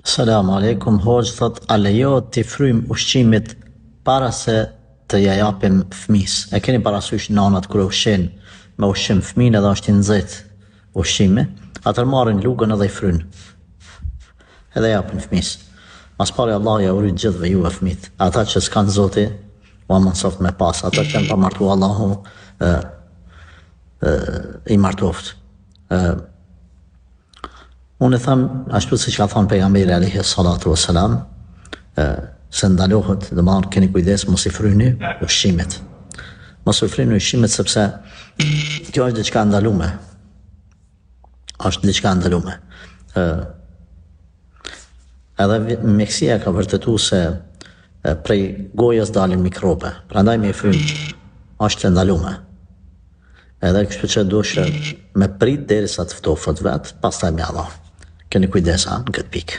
Selam aleikum, hoxh, thot, a lejohet t'i frym ushqimit para se të ja japim fëmis? E keni parasysh nanat kur ushqen me ushqim fëmin edhe është i nxehtë ushqimi, atër marrin lugën edhe i fryn, edhe japin fëmis. Mas pari Allah ja urit gjithve juve fëmit, ata që s'kanë Zoti, ma mënsoft me pas, ata që në pa martu Allahu i martoft. Unë e thamë, ashtu si që ka thonë pejgamberi alayhi salatu wassalam, se ndalohet, dhe marë keni kujdes, mos i fryni ushqimet. Mos i fryni ushqimet sepse kjo është diçka ndalume. Është diçka ndalume. Edhe mjekësia ka vërtetu se prej gojës dalin mikrobe. Prandaj me i fryni është ndalume. Edhe kështu që duhet me prit derisa të ftofët vetë, pastaj me Allah. Keni kujdesa në këtë pikë.